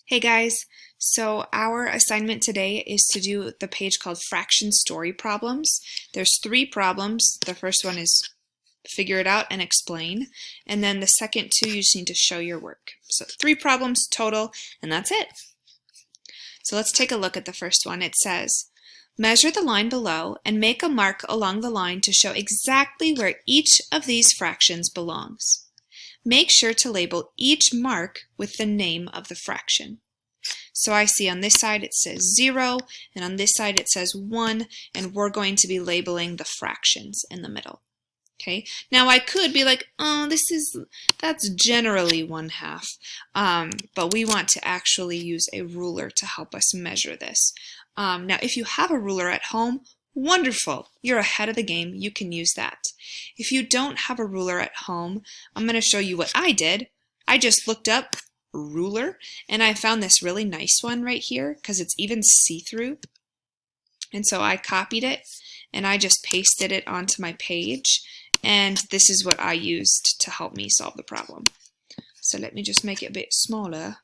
Hey guys, so our assignment today is to do the page called Fraction Story Problems. There's 3 problems. The first one is figure it out and explain, and then the second 2 you just need to show your work. So 3 problems total, and that's it. So let's take a look at the first one. It says, measure the line below and make a mark along the line to show exactly where each of these fractions belongs. Make sure to label each mark with the name of the fraction. So I see on this side it says 0, and on this side it says 1, and we're going to be labeling the fractions in the middle. Okay, now I could be like, oh, that's generally 1/2, but we want to actually use a ruler to help us measure this. Now if you have a ruler at home, wonderful, you're ahead of the game, you can use that. If you don't have a ruler at home, I'm going to show you what I did. I just looked up ruler and I found this really nice one right here because it's even see-through. And so I copied it and I just pasted it onto my page, and this is what I used to help me solve the problem. So let me just make it a bit smaller.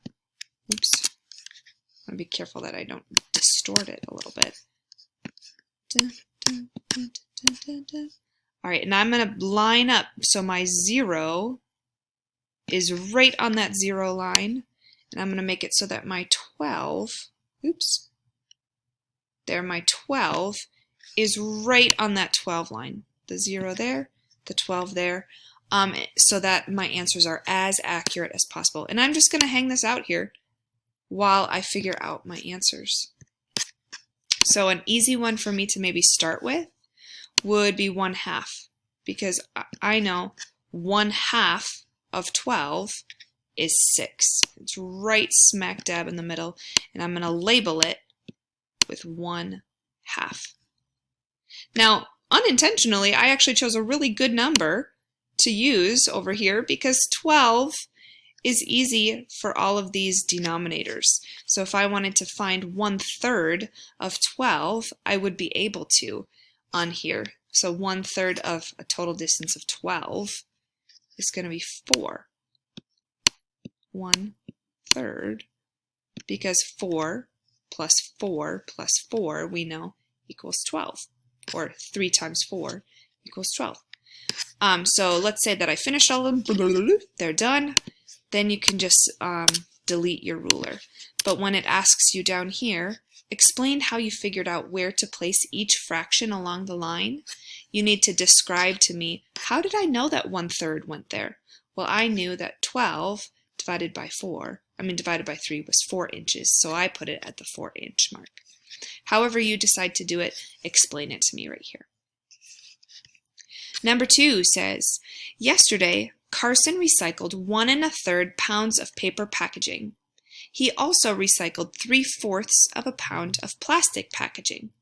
Oops. I'm going to be careful that I don't distort it a little bit. Alright, and I'm going to line up so my 0 is right on that 0 line, and I'm going to make it so that my 12, oops, there, my 12 is right on that 12 line. The 0 there, the 12 there, so that my answers are as accurate as possible. And I'm just going to hang this out here while I figure out my answers. So an easy one for me to maybe start with would be 1/2, because I know 1/2 of 12 is 6. It's right smack dab in the middle, and I'm going to label it with 1/2. Now, unintentionally, I actually chose a really good number to use over here because 12 is easy for all of these denominators. So if I wanted to find 1/3 of 12, I would be able to on here. So 1/3 of a total distance of 12 is going to be 4. 1/3, because 4 plus 4 plus 4, we know, equals 12. Or 3 times 4 equals 12. So let's say that I finished all of them. They're done. Then you can just delete your ruler. But when it asks you down here, explain how you figured out where to place each fraction along the line, you need to describe to me, how did I know that 1/3 went there? Well, I knew that 12 divided by 3 was 4 inches, so I put it at the 4-inch mark. However you decide to do it, explain it to me right here. Number 2 says, yesterday, Carson recycled 1 1/3 pounds of paper packaging. He also recycled 3/4 of a pound of plastic packaging.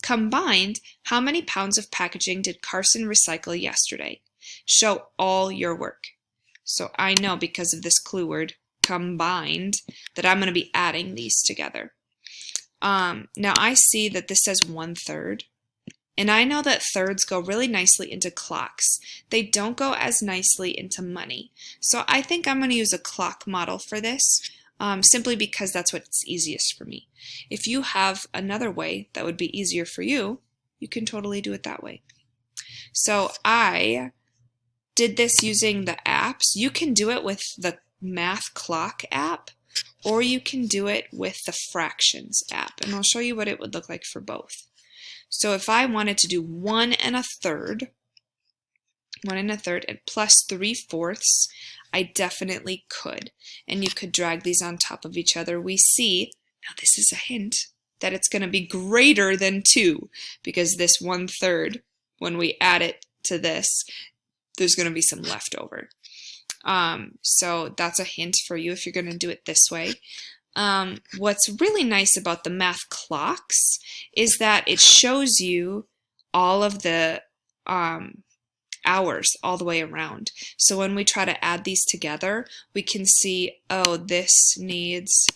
Combined, how many pounds of packaging did Carson recycle yesterday? Show all your work. So I know, because of this clue word, combined, that I'm going to be adding these together. Now I see that this says 1/3. And I know that thirds go really nicely into clocks. They don't go as nicely into money. So I think I'm going to use a clock model for this, simply because that's what's easiest for me. If you have another way that would be easier for you, you can totally do it that way. So I did this using the apps. You can do it with the Math Clock app, or you can do it with the Fractions app. And I'll show you what it would look like for both. So if I wanted to do 1 1/3 and plus 3/4, I definitely could. And you could drag these on top of each other. We see, now this is a hint, that it's going to be greater than 2, because this 1/3, when we add it to this, there's going to be some left over. So that's a hint for you if you're going to do it this way. What's really nice about the Math Clocks is that it shows you all of the hours all the way around. So when we try to add these together, we can see, oh, this needs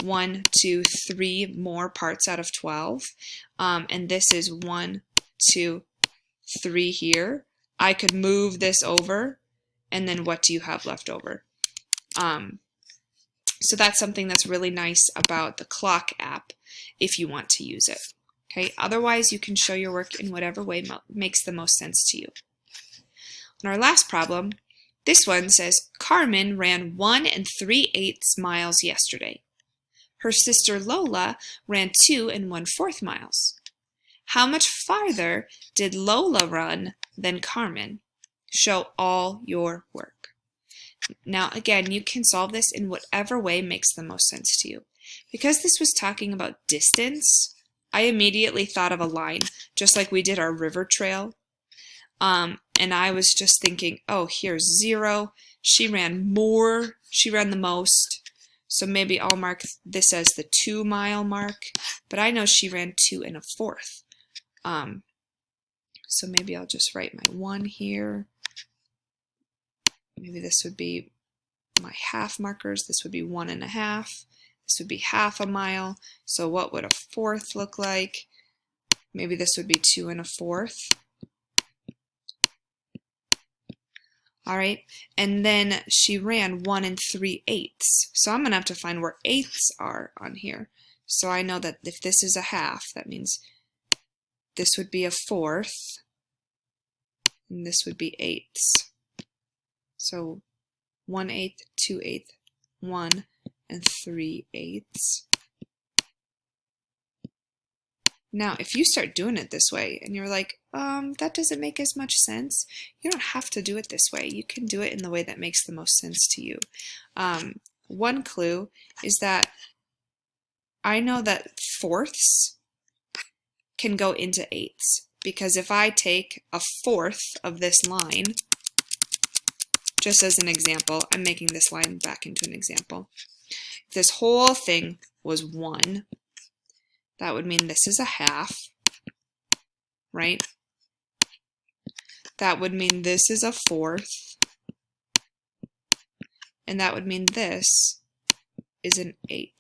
1, 2, 3 more parts out of 12, and this is 1, 2, 3 here. I could move this over, and then what do you have left over? So that's something that's really nice about the clock app if you want to use it. Okay, otherwise you can show your work in whatever way makes the most sense to you. And our last problem, this one says, Carmen ran 1 3/8 miles yesterday. Her sister Lola ran 2 1/4 miles. How much farther did Lola run than Carmen? Show all your work. Now again, you can solve this in whatever way makes the most sense to you. Because this was talking about distance, I immediately thought of a line, just like we did our river trail. And I was just thinking, oh, here's 0. She ran more, she ran the most. So maybe I'll mark this as the 2 mile mark, but I know she ran 2 1/4. So maybe I'll just write my 1 here. Maybe this would be my half markers. This would be 1 1/2. This would be 1/2 mile. So what would 1/4 look like? Maybe this would be 2 1/4. All right, and then she ran 1 3/8. So I'm gonna have to find where eighths are on here. So I know that if this is a half, that means this would be 1/4, and this would be eighths. So 1/8, 2/8, 1 3/8. Now, if you start doing it this way and you're like, that doesn't make as much sense, you don't have to do it this way. You can do it in the way that makes the most sense to you. One clue is that I know that fourths can go into eighths, because if I take 1/4 of this line, just as an example, I'm making this line back into an example. If this whole thing was 1, that would mean this is a half, right? That would mean this is 1/4, and that would mean this is an 1/8.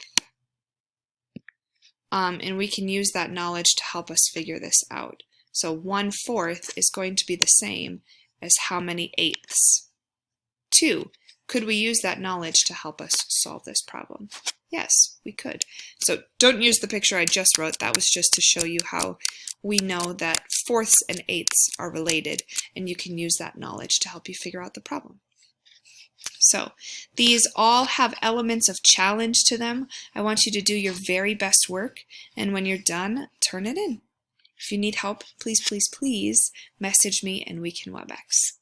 And we can use that knowledge to help us figure this out. So 1/4 is going to be the same as how many eighths? 2. Could we use that knowledge to help us solve this problem? Yes, we could. So don't use the picture I just wrote. That was just to show you how we know that fourths and eighths are related, and you can use that knowledge to help you figure out the problem. So these all have elements of challenge to them. I want you to do your very best work, and when you're done, turn it in. If you need help, please, please, please message me and we can WebEx.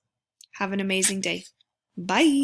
Have an amazing day. Bye.